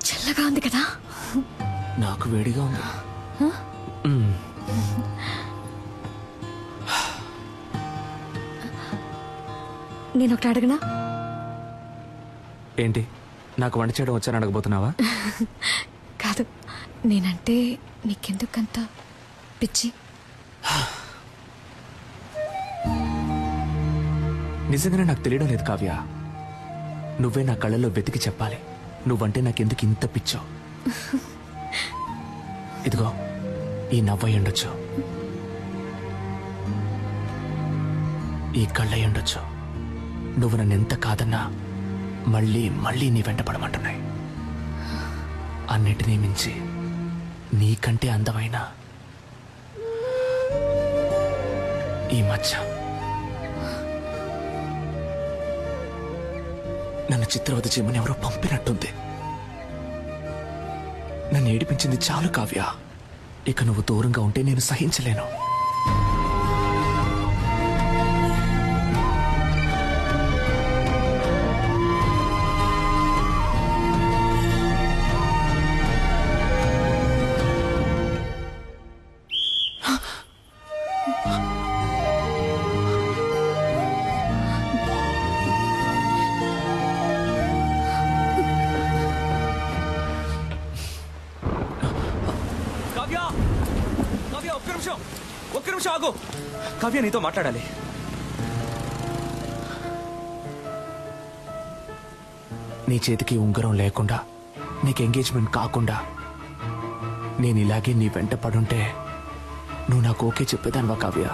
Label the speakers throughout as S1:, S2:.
S1: చల్లగా ఉంది కదా?
S2: నాకు వేడిగా ఉంది.
S1: నేను ఒకటి అడగనా?
S2: ఏంటి, నాకు వంట చేయడం వచ్చాను అడగబోతున్నావా?
S1: కాదు, నేనంటే నీకెందుకంత పిచ్చి?
S2: నిజంగానే నాకు తెలియడం లేదు కావ్య. నువ్వే నా కళ్ళల్లో వెతికి చెప్పాలి నువ్వంటే నాకెందుకు ఇంత పిచ్చో. ఇదిగో ఈ నవ్వై ఉండొచ్చు, ఈ కళ్ళై ఉండొచ్చు. నువ్వు నన్ను ఎంత కాదన్నా మళ్ళీ మళ్ళీ నీ వెంట పడమంటున్నాయి. అన్నిటినీ మించి నీకంటే అందమైన ఈ మచ్చ నన్ను చిత్రవద చేయమని ఎవరో పంపినట్టుంది. నన్ను ఏడిపించింది చాలు కావ్య. ఇక నువ్వు దూరంగా ఉంటే నేను సహించలేను. ఒక్క నిమిషం ఆగు. కావ్య, నీతో మాట్లాడాలి. నీ చేతికి ఉంగరం లేకుండా, నీకు ఎంగేజ్మెంట్ కాకుండా నేను ఇలాగే నీ వెంట పడుంటే నువ్వు నాకు ఓకే చెప్పేదానివా కావ్య?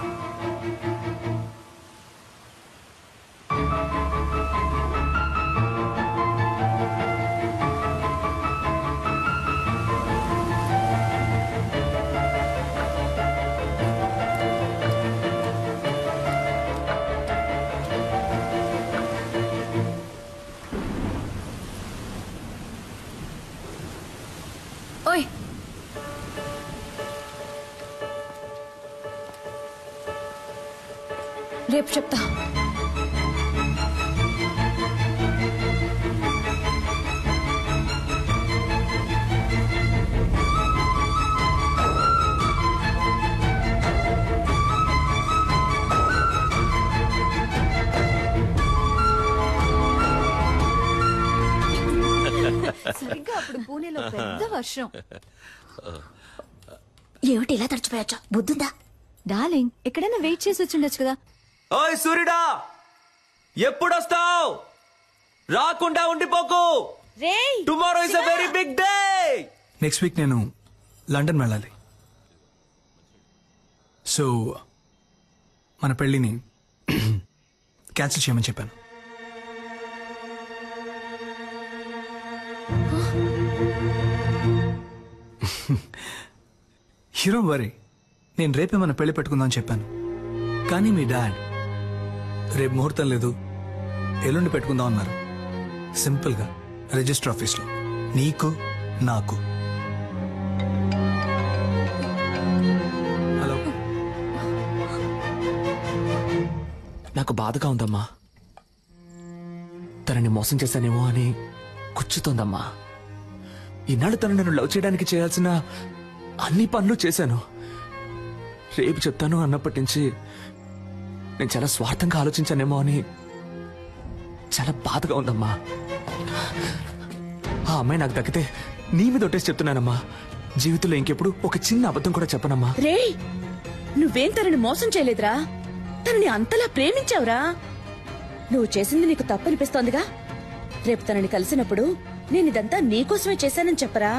S1: ఓయ్, రేపు చెప్తా. సరిగ్గా అప్పుడు పూణేలో పెద్ద వర్షం.
S3: ఏమిటి ఇలా తడిచిపోయొచ్చా? బుద్ధుందా?
S1: డార్లింగ్, ఎక్కడైనా వెయిట్ చేసి వచ్చిండొచ్చు కదా.
S2: ఓయ్ సూర్యుడా, ఎప్పుడొస్తావు? రాకుండా ఉండిపోకు. Tomorrow is a very big day.
S4: Next week నేను లండన్ వెళ్ళాలి. సో మన పెళ్ళిని క్యాన్సిల్ చేయమని చెప్పాను. హీరో వరీ, నేను రేపే మన పెళ్లి పెట్టుకుందాం చెప్పాను. కానీ మీ డాడ్ రేపు ముహూర్తం లేదు, ఎల్లుండి పెట్టుకుందాం అన్నారు. సింపుల్గా రిజిస్టర్ ఆఫీస్లో, నీకు నాకు. హలో,
S2: నాకు బాధగా ఉందమ్మా. తనని మోసం చేశానేమో అని కూర్చుతోందమ్మా. ఈనాడు తను నన్ను లవ్ చేయడానికి చేయాల్సిన అన్ని పనులు చేశాను. రేపు చెప్తాను అన్నప్పటి నుంచి నేను చాలా స్వార్థంగా ఆలోచించానేమో అని చాలా బాధగా ఉందమ్మా. ఆ అమ్మాయి నాకు దక్కితే నీ మీద ఒట్టేసి చెప్తున్నానమ్మా, జీవితంలో ఇంకెప్పుడు ఒక చిన్న అబద్ధం కూడా చెప్పనమ్మా.
S3: రే, నువ్వేం తనని మోసం చేయలేదురా, తనని అంతలా ప్రేమించావురా. నువ్వు చేసింది నీకు తప్పనిపిస్తోందిగా. రేపు తనని కలిసినప్పుడు నేనిదంతా నీకోసమే చేశానని చెప్పరా,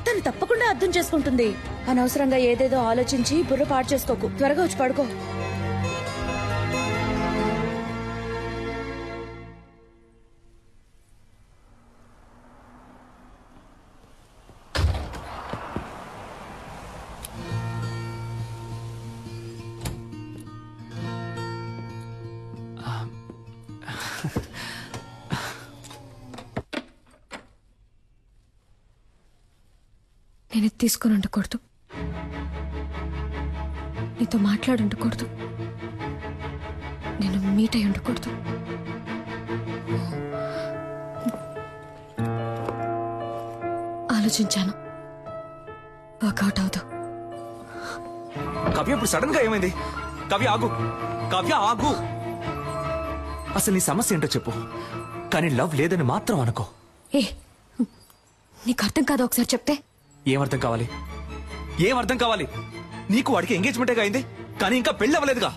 S3: తను తప్పకుండా అర్థం చేసుకుంటుంది. అనవసరంగా ఏదేదో ఆలోచించి బుర్ర పాడు చేసుకోకు. త్వరగా వచ్చి పడుకో.
S1: నేను ఇది తీసుకొని ఉండకూడదు, నీతో మాట్లాడి ఉండకూడదు, నేను మీట్ అయి ఉండకూడదు. ఆలోచించాను, వర్కౌట్ అవుతా.
S2: కావ్య ఇప్పుడు సడన్ గా ఏమైంది? కావ్య ఆగు, కావ్య ఆగు. అసలు నీ సమస్య ఏంటో చెప్పు, కానీ లవ్ లేదని మాత్రం అనుకో.
S1: ఏ నీకు అర్థం కాదా? ఒకసారి చెప్తే.
S2: ఏమర్థం కావాలి? ఏమర్థం కావాలి? నీకు వాడికి ఎంగేజ్మెంటే అయింది, కానీ ఇంకా పెళ్లి అవ్వలేదుగా.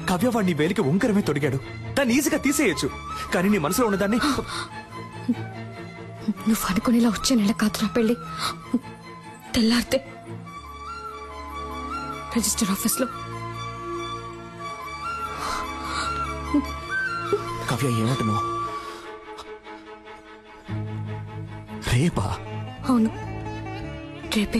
S2: కావ్య వాడు నీ వేలికి ఉంకరమే తొడిగాడు, దాన్ని ఈజీగా తీసేయచ్చు, కానీ నీ మనసులో ఉన్నదాన్ని.
S1: నువ్వు అనుకునేలా వచ్చే నెల కాదురా పెళ్లి. తెల్లారితే రిజిస్టర్ ఆఫీస్లో.
S2: కావ్య ఏమంటున్నావు? రేపా?
S1: అవును, రేపే.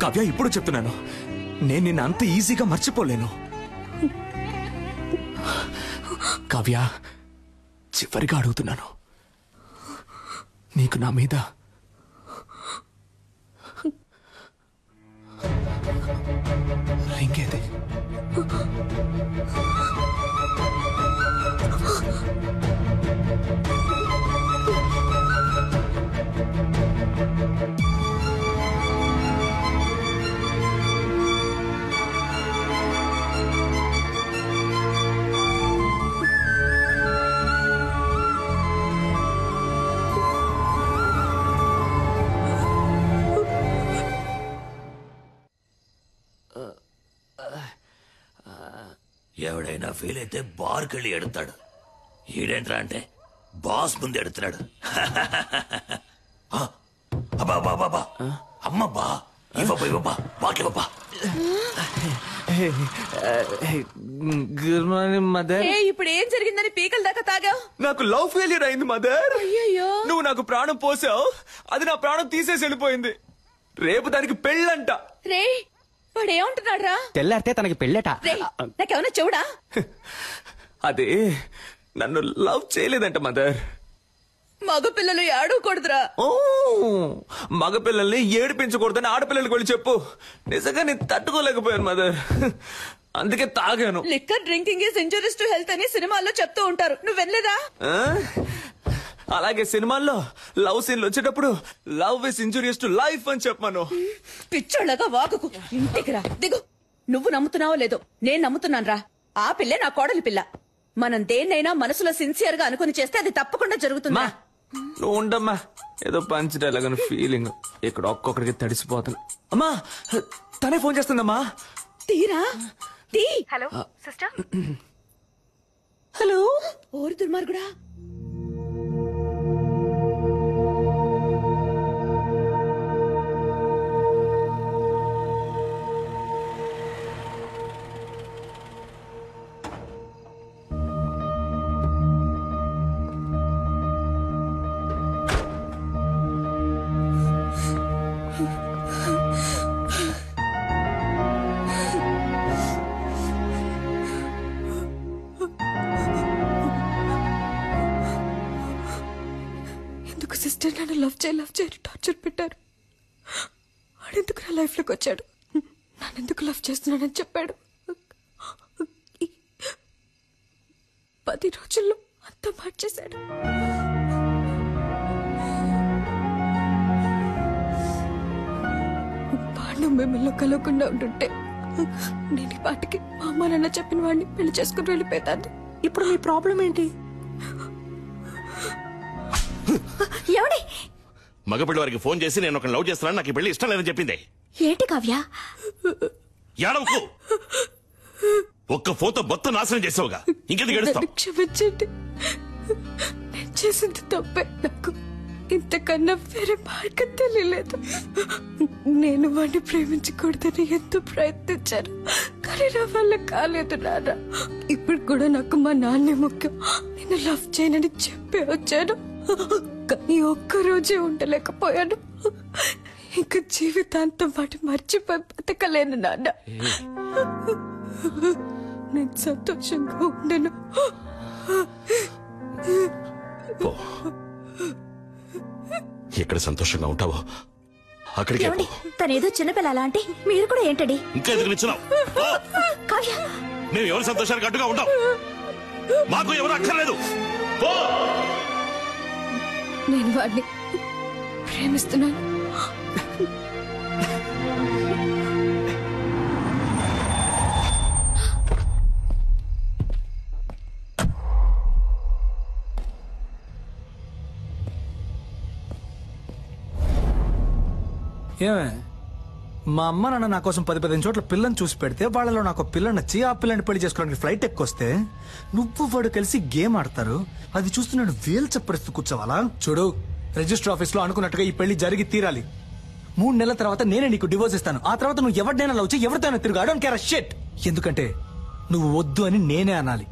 S2: కావ్య ఇప్పుడు చెప్తున్నాను, నేను నిన్ను అంత ఈజీగా మర్చిపోలేను. కావ్య చివరిగా అడుగుతున్నాను, నీకు నా మీద రింగ్ ఏది?
S5: ఎవడైనా ఫీల్ అయితే బార్కెళ్ళి ఎడతాడు. ఈడేంట్రా అంటే బాస్ ముందు ఎడుతున్నాడు. అబ్బా అమ్మబ్బా ఇవ్వబ్బా బాకివ్వబ్బా.
S2: Good morning mother.
S3: ఇప్పుడు ఏం జరిగిందని పీకల దాకా తాగావు?
S2: నాకు లవ్ ఫెయిల్యూర్ అయింది మదర్.
S3: అయ్యయ్యో.
S2: నువ్వు నాకు ప్రాణం పోసావు, అది నా ప్రాణం తీసేసి వెళ్ళిపోయింది. రేపు దానికి పెళ్ళంట.
S3: రే వాడు ఏమంటున్నాడు రా?
S6: తెల్లారితే తనకి పెళ్ళట.
S3: నాకేమన్నా చెవుడా?
S2: అదే నన్ను లవ్ చేయలేదంట మదర్.
S3: మగపిల్లలు ఏడవకూడదురా.
S2: ఓ మగపిల్లల్ని ఏడిపించకూడదని ఆడపిల్లలకి వెళ్ళి చెప్పు. నిజంగా నేను తట్టుకోలేకపోయాను మదర్, అందుకే తాగాను.
S3: Liquor drinking is injurious to health అని సినిమాల్లో చెప్తూ ఉంటారు, నువ్వు వినలేదా?
S2: అలాగే సినిమాల్లో లవ్ సీన్లు వచ్చేటప్పుడు love is injurious to life అని చెప్పాను.
S3: పిచ్చోళ్ళగా వాగుకు, ఇంటికి రా, దిగు. నువ్వు నమ్ముతున్నావో లేదో నేను నమ్ముతున్నాను రా. ఆ పిల్లే నా కోడలి పిల్ల. మనం దేన్నైనా మనసులో సిన్సియర్ గా అనుకుని చేస్తే అది తప్పకుండా జరుగుతుందా?
S2: నువ్వు ఉండమ్మా, ఏదో పంచడేలాగని ఫీలింగ్. ఇక్కడ ఒక్కొక్కడికి తడిసిపోతుంది. అమ్మా తనే ఫోన్ చేస్తుందమ్మా.
S3: తీరా తీ.
S1: Hello sister.
S3: హలో. ఓరి దుర్మార్గుడా.
S1: సిస్టర్ నన్ను లవ్ చేయి టార్చర్ పెట్టారు. వాడెందుకు నా లైఫ్ లోకి వచ్చాడు? నన్నెందుకు లవ్ చేస్తున్నానని చెప్పాడు. 10 రోజుల్లో అంతా మార్చేశాడు. వాడు మిమ్మల్ని కలవకుండా ఉంటుంటే నేను ఈ పాటికి మా అమ్మ నాన్న చెప్పిన వాడిని పెళ్లి చేసుకుని వెళ్ళిపోతాను.
S6: ఇప్పుడు మీ ప్రాబ్లం ఏంటి?
S1: ఎవడి
S5: మగపిల్లి వారికి ఫోన్ చేసి నేను ఒక లవ్ చేస్తున్నాను, నాకు ఈ పెళ్లి ఇష్టం లేదని చెప్పింది.
S1: ఏంటి కావ్య?
S5: ఏడవకు. ఒక్క ఫోటో మొత్తం నాశనం చేసావుగా, ఇంకెందుకు ఏడుస్తావు?
S1: క్షమించండి, నేను చేసింది తప్పే. నాకు ఇంతకన్నా వేరే మార్గం తెలియలేదు. నేను వాడిని ప్రేమించకూడదని ఎంతో ప్రయత్నించాను, కానీ నా వల్ల కాలేదు నాన్న. ఇప్పుడు కూడా నాకు మా నాన్నే ముఖ్యం. నేను లవ్ చేయనని చెప్పి వచ్చాను, కానీ ఒక్కరోజే ఉండలేకపోయాను. ఇంకా జీవితాంతం వాటి మర్చిపోయి బతకలేను నాన్న. నేను సంతోషంగా ఉండను.
S7: పో. ఎక్కడ సంతోషంగా ఉంటావో అక్కడికే పో.
S3: తనేదో చిన్నపిల్ల అలా అంటే మీరు కూడా ఏంటండి?
S7: ఇంకా ఎదురు నిచ్చున్నావు? మేము ఎవరి సంతోషానికి అడ్డుగా ఉంటాం? మాకు ఎవరు అక్కర్లేదు. పో.
S1: నేను వాడిని ప్రేమిస్తున్నాను.
S4: ఏమే, మా అమ్మ నాన్న నా కోసం 10-15 చోట్ల పిల్లని చూసి పెడితే వాళ్ళలో నాకు పిల్ల నచ్చి ఆ పిల్లని పెళ్లి చేసుకోవడానికి ఫ్లైట్ ఎక్కొస్తే నువ్వు వాడు కలిసి గేమ్ ఆడతారు. అది చూస్తూ నేను వేలు చెప్పరిస్తూ కూర్చోవాలా? చూడు, రిజిస్టర్ ఆఫీస్ లో అనుకున్నట్టుగా ఈ పెళ్లి జరిగి తీరాలి. 3 నెలల తర్వాత నేనే నీకు డివోర్స్ ఇస్తాను. ఆ తర్వాత నువ్వు ఎవరినైనా లవ్ చేయి, ఎవరితోనైనా తిరుగు. I don't care a shit. ఎందుకంటే నువ్వు వద్దు అని నేనే అనాలి.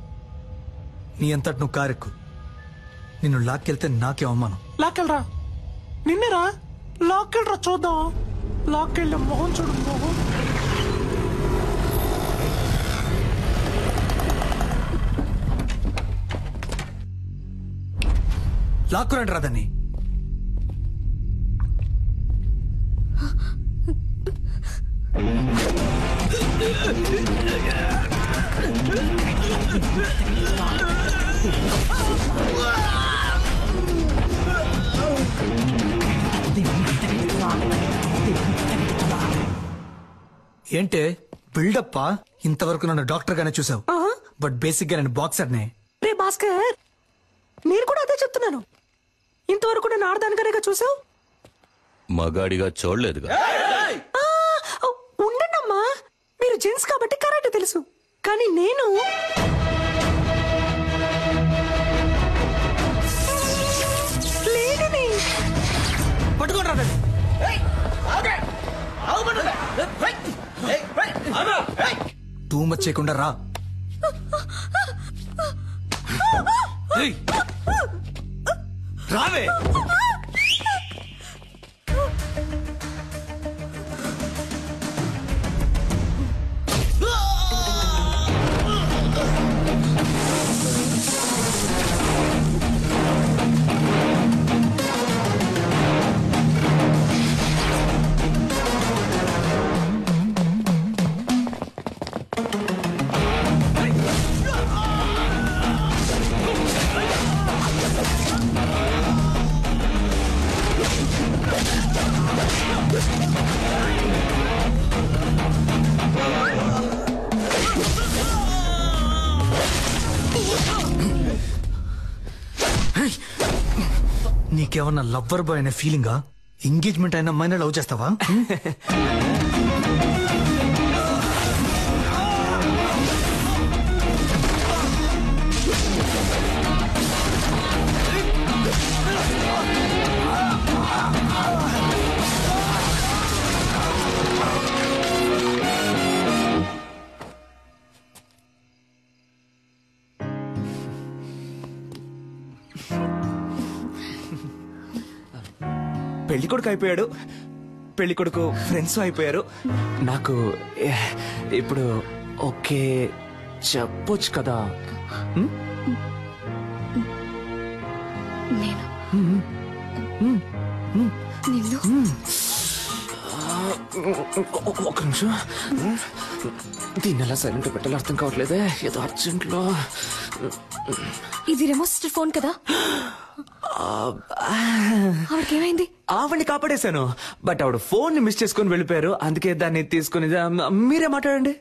S4: నీ అంతటి నువ్వు కారెక్కు. నిన్ను లాక్కెళ్తే నాకే అవమానం.
S6: లాక్కెళ్ళరా, నిన్నేరా లాక్కెళ్ళరా, చూద్దాం. లాక్కెళ్ళ మొహం చూడు, మొహం.
S4: లాక్కురండి రాదని. ఏంటే బిల్డప్పా? ఇంతవరకు నన్ను డాక్టర్ గానే చూసావు, బట్ బేసిక్ గా నేను బాక్సర్ నే.
S6: రే భాస్కర్, నేను కూడా అదే చెప్తున్నాను. ఇంతవరకు నేను ఆడదానికనేగా చూసావు,
S7: మగాడిగా చూడలేదుగా.
S6: ఉండండమ్మా, మీరు జెంట్స్ కాబట్టి కరెక్ట్ తెలుసు, కానీ నేను లేడీని.
S4: పట్టుకోండి రాదని. టూ మచ్ చేయకుండా రా. రావే. నీకేమన్నా లవ్వర్ బాయ్ అనే ఫీలింగా? ఎంగేజ్మెంట్ అయిన అమ్మాయిని లవ్ చేస్తావా?
S2: పెళ్లి కొడుకు అయిపోయాడు, పెళ్లి కొడుకు ఫ్రెండ్స్ అయిపోయారు. నాకు ఇప్పుడు ఓకే చెప్పొచ్చు కదా.
S1: నేను నిన్ను
S2: ఒక నిమిషం, దీన్ని ఎలా సైలెంట్ పెట్టాలో అర్థం కావట్లేదే. ఏదో అర్జెంట్ లో.
S1: ఇది రెమోస్టర్ ఫోన్ కదా, ఆవిడకేమైంది?
S2: ఆవిడ్ని కాపాడేశాను, బట్ ఆవిడ ఫోన్ ని మిస్ చేసుకుని వెళ్ళిపోయారు. అందుకే దాన్ని తీసుకుని మీరే మాట్లాడండి.